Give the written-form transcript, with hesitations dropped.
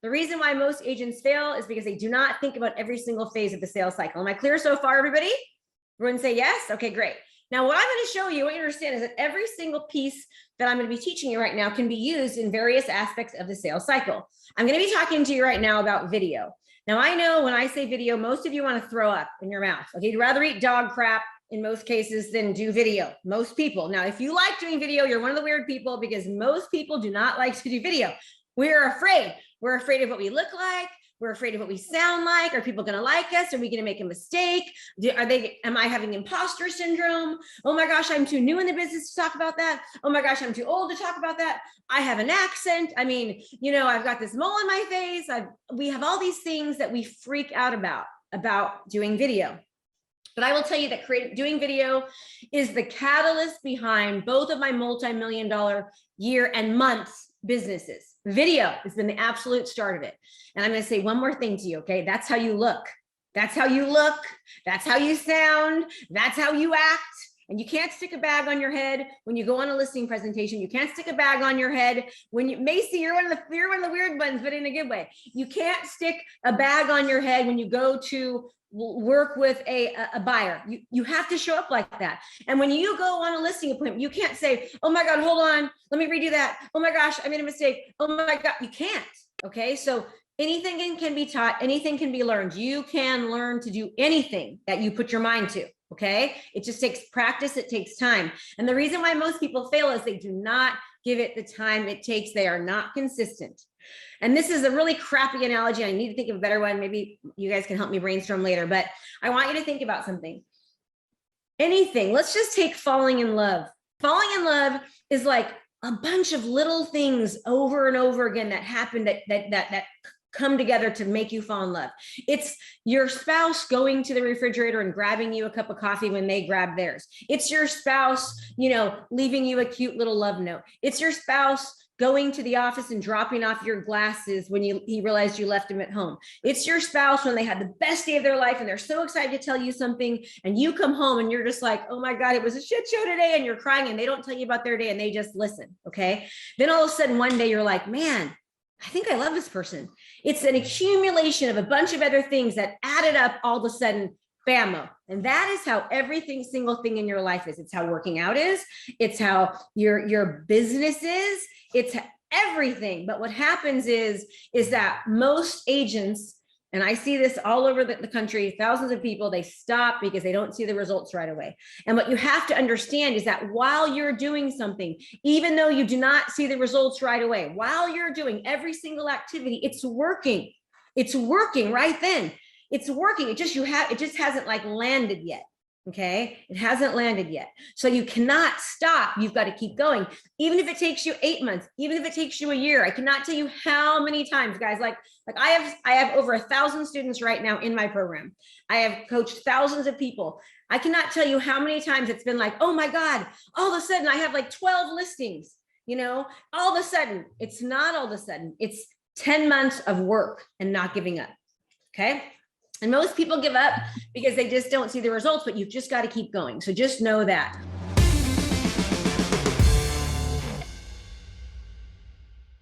The reason why most agents fail is because they do not think about every single phase of the sales cycle. Am I clear so far, everybody? Everyone say yes? Okay, great. Now, what I'm going to show you, what you understand is that every single piece that I'm going to be teaching you right now can be used in various aspects of the sales cycle. I'm going to be talking to you right now about video. Now, I know when I say video, most of you want to throw up in your mouth. Okay, you'd rather eat dog crap in most cases than do video. Most people. Now, if you like doing video, you're one of the weird people because most people do not like to do video. We're afraid. We're afraid of what we look like. We're afraid of what we sound like. Are people going to like us? Are we going to make a mistake? Am I having imposter syndrome? Oh my gosh, I'm too new in the business to talk about that. Oh my gosh, I'm too old to talk about that. I have an accent. I mean, you know, I've got this mole in my face. We have all these things that we freak out about doing video. But I will tell you that doing video is the catalyst behind both of my multi-million-dollar year and months businesses. Video has been the absolute start of it. And I'm going to say one more thing to you, okay? That's how you look. That's how you look. That's how you sound. That's how you act. And you can't stick a bag on your head when you go on a listing presentation. You can't stick a bag on your head when you, Macy, you're one of the weird ones, but in a good way. You can't stick a bag on your head when you go to work with a buyer. You have to show up like that. And when you go on a listing appointment, you can't say, oh my God, hold on, let me redo that. Oh my gosh, I made a mistake. Oh my God, you can't. Okay, so anything can be taught, anything can be learned. You can learn to do anything that you put your mind to. Okay, it just takes practice, it takes time. And the reason why most people fail is they do not give it the time it takes. They are not consistent. And this is a really crappy analogy. I need to think of a better one. Maybe you guys can help me brainstorm later, but I want you to think about something. Anything, let's just take falling in love. Falling in love is like a bunch of little things over and over again that happen that come together to make you fall in love. It's your spouse going to the refrigerator and grabbing you a cup of coffee when they grab theirs. It's your spouse, you know, leaving you a cute little love note. It's your spouse going to the office and dropping off your glasses when he realized you left him at home. It's your spouse when they had the best day of their life and they're so excited to tell you something and you come home and you're just like, oh my God, it was a shit show today, and you're crying and they don't tell you about their day and they just listen, okay? Then all of a sudden one day you're like, man, I think I love this person. It's an accumulation of a bunch of other things that added up all of a sudden, bammo. And that is how every single thing in your life is. It's how working out is. It's how your business is. It's everything. But what happens is that most agents, and I see this all over the country, thousands of people, they stop because they don't see the results right away. And what you have to understand is that while you're doing something, even though you do not see the results right away, while you're doing every single activity, it's working. It's working right then. It's working. It just hasn't like landed yet. Okay. It hasn't landed yet. So you cannot stop. You've got to keep going. Even if it takes you 8 months, even if it takes you a year, I cannot tell you how many times, guys, like I have over 1,000 students right now in my program. I have coached thousands of people. I cannot tell you how many times it's been like, oh my God, all of a sudden I have like 12 listings, you know, all of a sudden. It's not all of a sudden, it's 10 months of work and not giving up. Okay. And most people give up because they just don't see the results, but you've just got to keep going. So just know that.